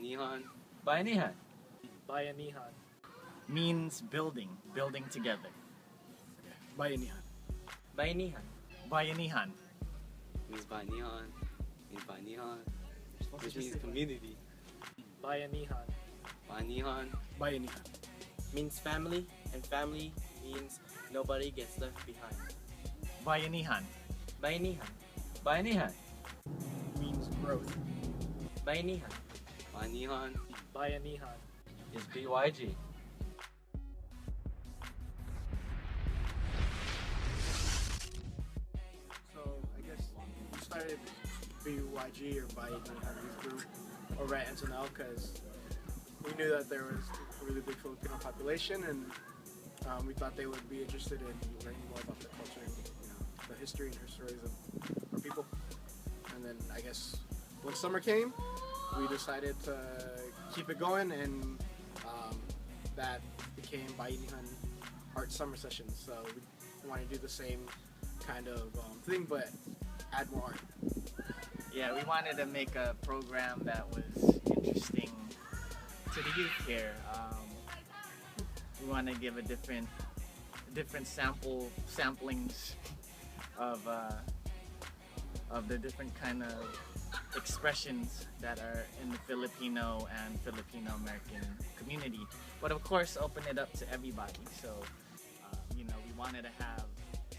Bayanihan. Bayanihan. Bayanihan. Means building together. Bayanihan. Bayanihan. Bayanihan. Means Bayanihan. Means Bayanihan. Which means community. Bayanihan. Bayanihan. Bayanihan. Means family, and family means nobody gets left behind. Bayanihan. Bayanihan. Bayanihan. Means growth. Bayanihan. Bayanihan Bayanihan. is BYG. So I guess we started BYG or Bayanihan Youth Group over at Encinal because we knew that there was a really big Filipino population, and we thought they would be interested in learning more about the culture and the history and stories of our people. And then I guess when summer came, we decided to keep it going, and that became Bayanihan Arts Summer Sessions. So we want to do the same kind of thing, but add more art. Yeah, we wanted to make a program that was interesting to the youth here. We want to give a different samplings of the different kind of expressions that are in the Filipino and Filipino American community, but of course open it up to everybody. So we wanted to have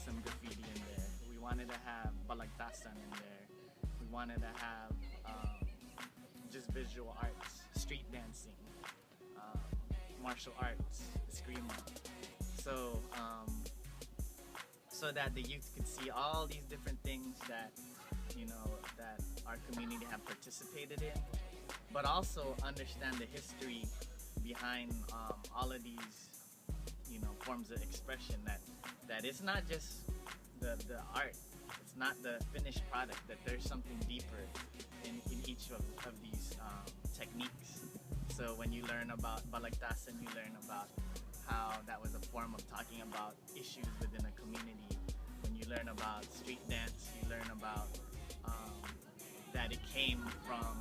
some graffiti in there, we wanted to have balagtasan in there, we wanted to have just visual arts, street dancing, martial arts, eskrima, so that the youth could see all these different things that that our community have participated in, but also understand the history behind all of these forms of expression, that it's not just the art, it's not the finished product, that there's something deeper in each of these techniques. So when you learn about balagtasan, you learn about how that was a form of talking about issues within a community. When you learn about street dance, you learn about that it came from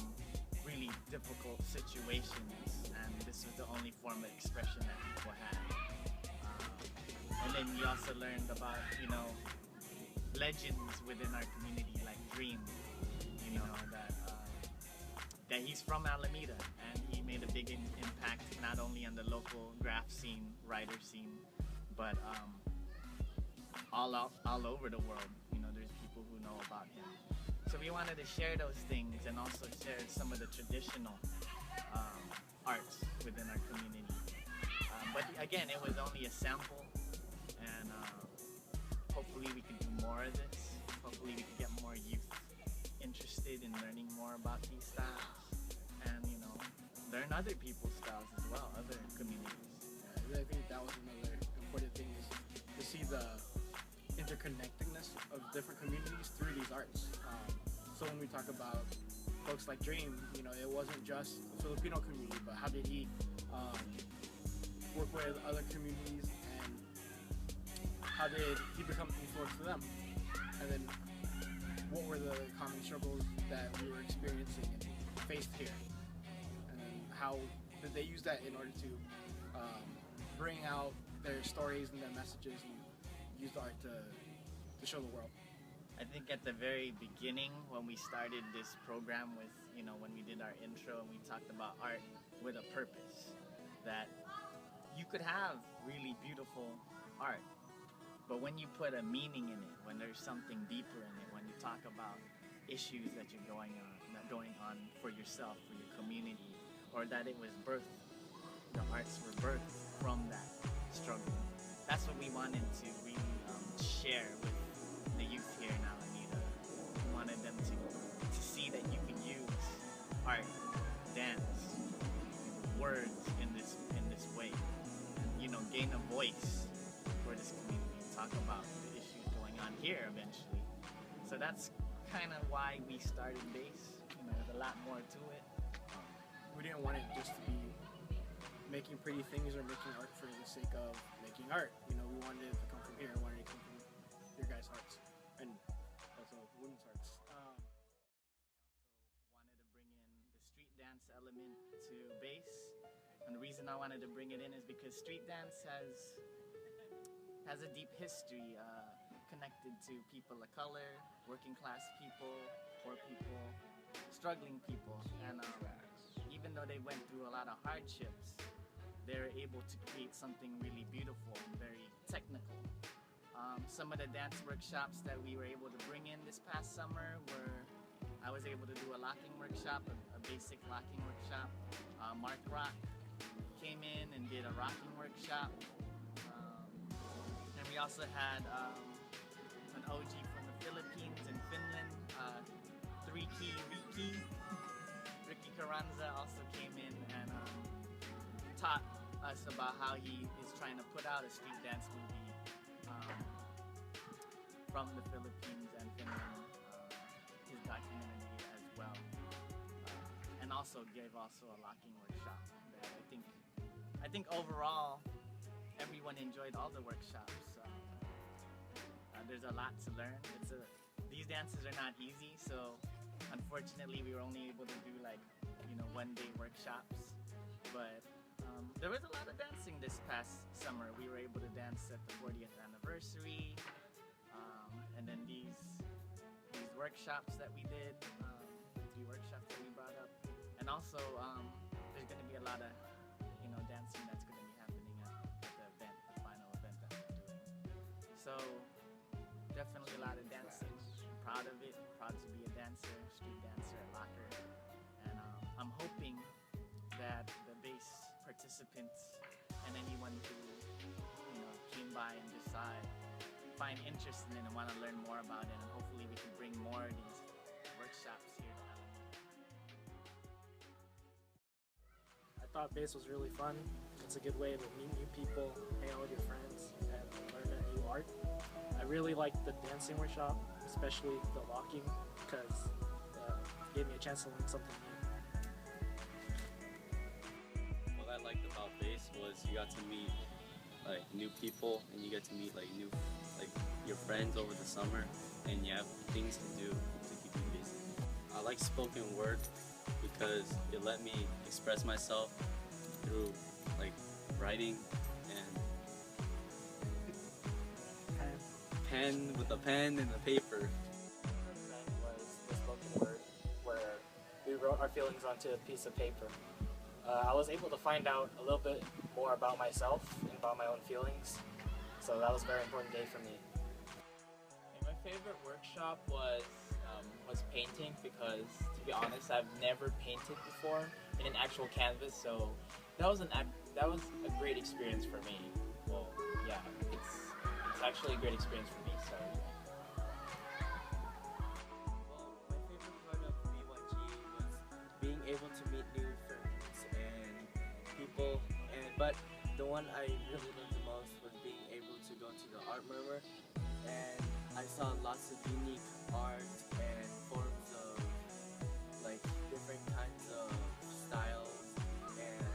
really difficult situations, and this was the only form of expression that people had. And then you also learned about legends within our community, like Dream, that he's from Alameda, and he made a big impact not only on the local graph scene, writer scene, but all over the world. There's people who know about him. So we wanted to share those things and also share some of the traditional arts within our community. But again, it was only a sample, and hopefully we can do more of this. Hopefully we can get more youth interested in learning more about these styles, and learn other people's styles as well, other communities. I think that was another important thing, is to see the interconnectedness of different communities through these arts. So when we talk about folks like Dream, it wasn't just the Filipino community, but how did he work with other communities, and how did he become influenced to them? And then what were the common struggles that we were experiencing and faced here? And then how did they use that in order to bring out their stories and their messages, and use the art to show the world? I think at the very beginning, when we started this program with, when we did our intro and we talked about art with a purpose, that you could have really beautiful art, but when you put a meaning in it, when there's something deeper in it, when you talk about issues that you're going on for yourself, for your community, or that it was birthed, the arts were birthed from that struggle. That's what we wanted to really share with the youth here in Alameda. We wanted them to see that you can use art, dance, words in this way, gain a voice for this community, talk about the issues going on here eventually. So that's kind of why we started BASE. There's a lot more to it. We didn't want it just to be making pretty things or making art for the sake of making art. We wanted it to come from here. We wanted it to come from your guys' hearts, and also women's hearts. Wanted to bring in the street dance element to bass. And the reason I wanted to bring it in is because street dance has a deep history connected to people of color, working class people, poor people, struggling people. And even though they went through a lot of hardships, they're able to create something really beautiful and very technical. Some of the dance workshops that we were able to bring in this past summer were, I was able to do a locking workshop, a basic locking workshop. Mark Rock came in and did a rocking workshop. And we also had an OG from the Philippines and Finland, Ricky Carranza also came in and taught us about how he is trying to put out a street dance movie from the Philippines and Finland, his documentary as well, and also gave a locking workshop. That I think overall everyone enjoyed all the workshops. There's a lot to learn. These dances are not easy, so unfortunately we were only able to do one-day workshops, but there was a lot of dancing this past summer. We were able to dance at the 40th anniversary, and then these workshops that we did, 3 workshops that we brought up, and also there's going to be a lot of dancing that's going to be happening at the event, the final event that we're doing. So definitely a lot of dancing. I'm proud of it. I'm proud to be a dancer, street dancer at Locker, and I'm hoping that the bass participants and anyone who came by and find interest in it and want to learn more about it, and hopefully we can bring more of these workshops here to Alameda. I thought bass was really fun. It's a good way to meet new people, hang out with your friends, and learn a new art. I really liked the dancing workshop, especially the locking, because it gave me a chance to learn something new. What I liked about bass was you got to meet new people, and you get to meet your friends over the summer, and you have things to do to keep you busy. I like spoken word because it let me express myself through writing and pen with a pen and a paper. Was the spoken word, where we wrote our feelings onto a piece of paper. I was able to find out a little bit more about myself and about my own feelings, so that was a very important day for me. My favorite workshop was painting, because to be honest, I've never painted before in an actual canvas, so that was a great experience for me. Well, yeah, it's actually a great experience for me. So. Well, my favorite part of BYG was being able to meet new friends and people, but the one I really loved the most was being able to go to the Art Murmur, and I saw lots of unique art and forms of different kinds of styles, and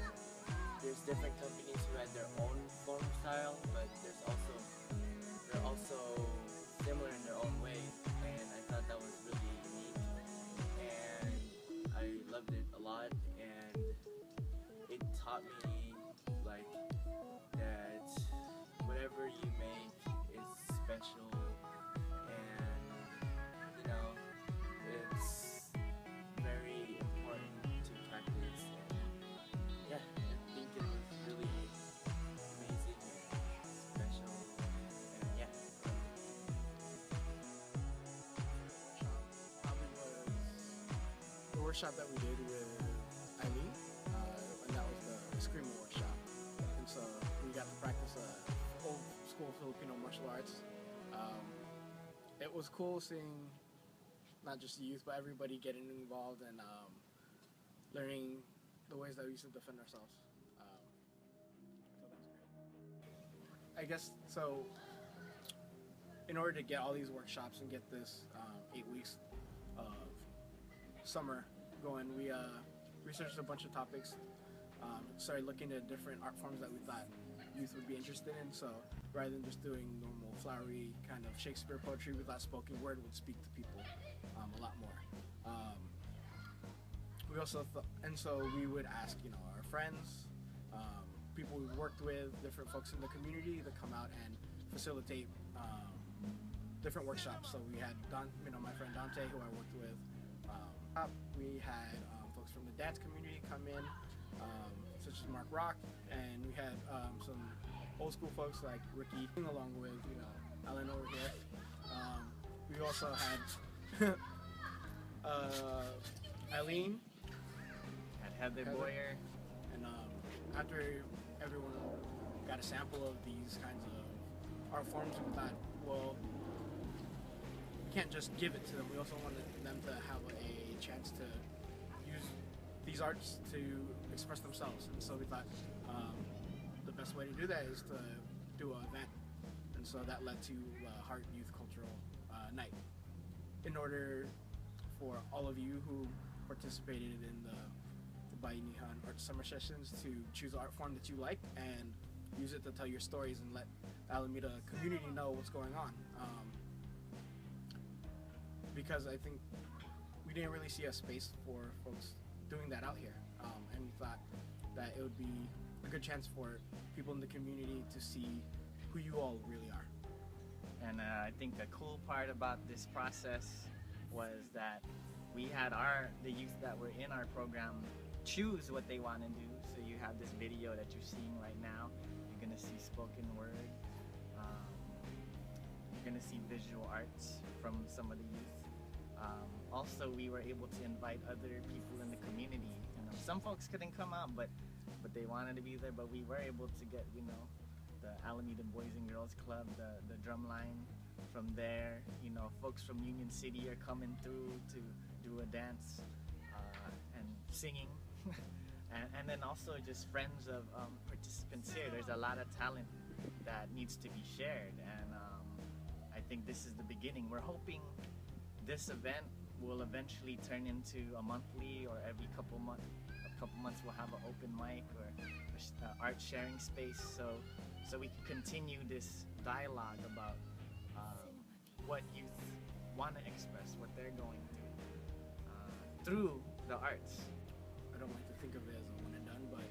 there's different companies who had their own form of style, but they're also similar in their own way, and I thought that was really unique, and I loved it a lot, and it taught me that whatever you make is special, and it's very important to practice, and yeah, I think it was really amazing and special, and yeah. Probably was the workshop that we did with Eileen, and that was the Screamer workshop. And so we got to practice old school Filipino martial arts. It was cool seeing not just the youth, but everybody getting involved and learning the ways that we used to defend ourselves. So that's great. I guess so. In order to get all these workshops and get this 8 weeks of summer going, we researched a bunch of topics, started looking at different art forms that we thought youth would be interested in. So rather than just doing normal flowery kind of Shakespeare poetry, we thought spoken word would speak to people a lot more. We and so we would ask, you know, our friends, people we've worked with, different folks in the community to come out and facilitate different workshops. So we had my friend Dante, who I worked with. We had folks from the dance community come in, such as Mark Rock, and we had some old school folks like Ricky, along with, you know, Alan over here. We also had Eileen. Had Heather Boyer. And after everyone got a sample of these kinds of art forms, we thought, well, we can't just give it to them. We also wanted them to have a chance to use these arts to express themselves. And so we thought the best way to do that is to do an event. And so that led to Heart Youth Cultural Night. In order for all of you who participated in the Bayanihan Arts Summer Sessions to choose the art form that you like and use it to tell your stories and let the Alameda community know what's going on. Because I think we didn't really see a space for folks doing that out here. And we thought that it would be a good chance for people in the community to see who you all really are. And I think the cool part about this process was that we had the youth that were in our program choose what they want to do. So you have this video that you're seeing right now. You're gonna see spoken word. You're gonna see visual arts from some of the youth. Also, we were able to invite other people in the community. You know, some folks couldn't come out, but they wanted to be there. But we were able to get, you know, the Alameda Boys and Girls Club, the drum line from there. You know, folks from Union City are coming through to do a dance and singing. and then also just friends of participants here. There's a lot of talent that needs to be shared, and I think this is the beginning. We're hoping this event will eventually turn into a monthly, or every couple months we'll have an open mic or art sharing space, so we can continue this dialogue about what youth want to express, what they're going through the arts. I don't like to think of it as a one and done, but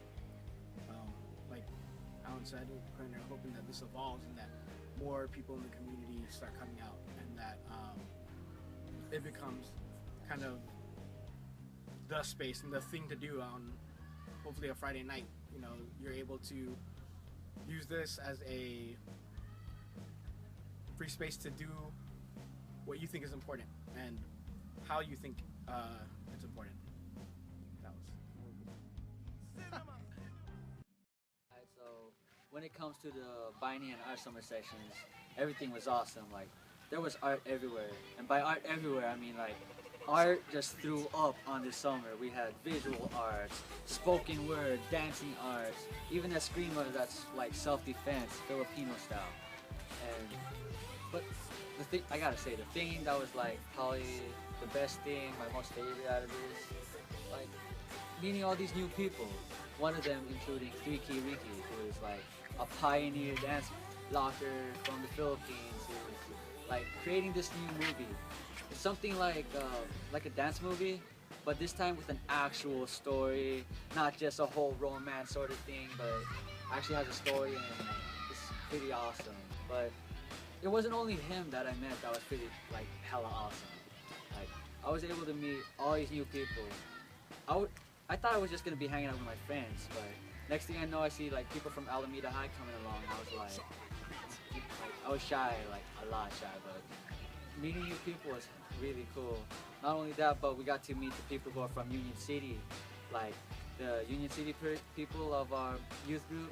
like Alan said, we're kind of hoping that this evolves and that more people in the community start coming out, and that it becomes kind of the space and the thing to do on hopefully a Friday night. You know, you're able to use this as a free space to do what you think is important and how you think it's important. That was Alright, so when it comes to the Bayanihan Arts Summer Sessions, everything was awesome. Like, there was art everywhere, and by art everywhere, I mean like art just threw up on this summer. We had visual arts, spoken word, dancing arts, even a screamer that's like self-defense, Filipino style. But the thing, I gotta say, the thing that was like probably the best thing, my most favorite out of this, like meeting all these new people. One of them including Ricky, who is like a pioneer dance locker from the Philippines, who's like creating this new movie. It's something like a dance movie, but this time with an actual story, not just a whole romance sort of thing, but actually has a story, and it's pretty awesome. But it wasn't only him that I met that was pretty like hella awesome. Like, I was able to meet all these new people. I thought I was just gonna be hanging out with my friends, but next thing I know, I see like people from Alameda High coming along, and I was like I was shy, like a lot shy, but meeting new people was really cool. Not only that, but we got to meet the people who are from Union City, like the Union City people of our youth group.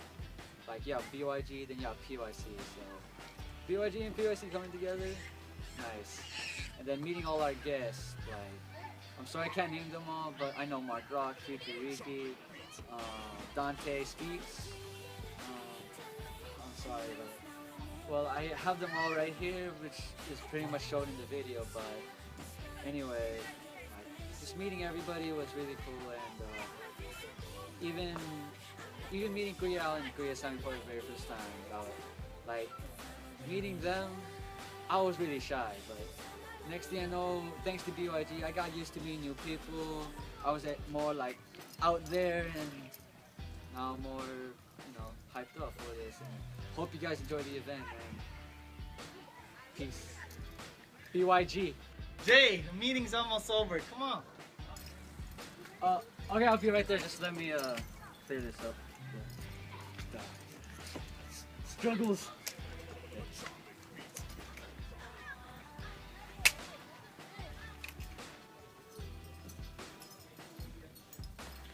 Like, you have BYG, then you have PYC. So BYG and PYC coming together, nice. And then meeting all our guests, like, I'm sorry I can't name them all, but I know Mark Rock, Ricky, Dante Speaks. I'm sorry, but well, I have them all right here, which is pretty much shown in the video. But anyway, like, just meeting everybody was really cool, and even meeting Kuya Al and Kuya Sammy for the very first time, like meeting them, I was really shy, but next thing I know, thanks to BYG, I got used to meeting new people. I was more like out there, and now I'm more, hyped up for this. And hope you guys enjoy the event, and peace. BYG. Jay, the meeting's almost over. Come on. Okay, I'll be right there. Just let me clear this up. Struggles.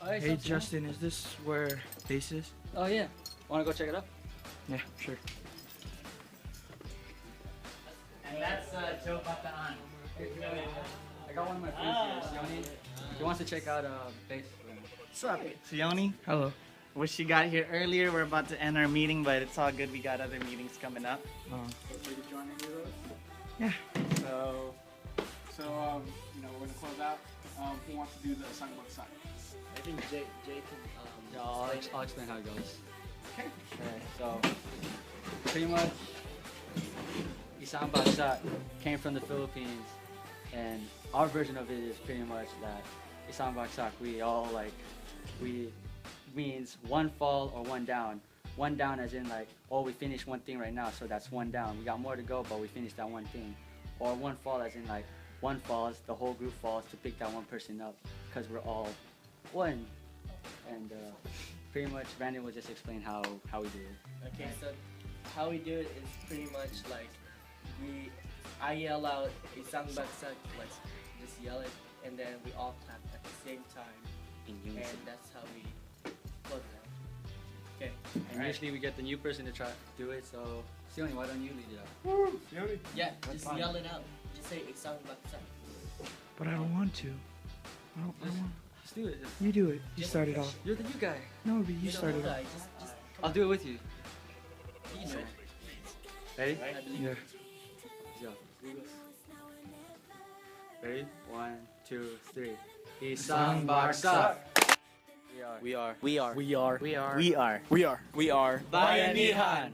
Hey Justin, is this where base is? Oh yeah. Wanna go check it out? Yeah, sure. And that's Joe Bataan. I got one of my friends here, Sione. He wants to check out base. What's up, Sione? Hello. Wish you got here earlier. We're about to end our meeting, but it's all good. We got other meetings coming up. Yeah. So, we're gonna close out. Who wants to do the songbook side? I think Jay can. Yeah, I'll explain how it goes. Okay. Okay, so pretty much Isang Baksak came from the Philippines, and our version of it is pretty much that Isang Baksak, we means one fall or one down. One down as in like, oh, we finished one thing right now, so that's one down. We got more to go, but we finished that one thing. Or one fall as in like, one falls, the whole group falls to pick that one person up, because we're all one. And pretty much Brandon will just explain how we do it. Okay, so how we do it is pretty much like I yell out Isang Bagsak, like just yell it, and then we all clap at the same time, In and unison. that's how we close it out. Okay. And usually we get the new person to try to do it, so Sione, why don't you lead it out? Yeah, That's just fine. yell it out. Just say Isang Bagsak. But I don't want to. I don't want. Just do it. You do it. You Just- started off. You're the new guy. No, but you You know, started no off. lie, just I'll do it with you. you know. Ready? I believe Yeah. Let's go. Ready? 1, 2, 3. Isang Baksak. We are. We are. We are. We are. We are. We are. Bayanihan.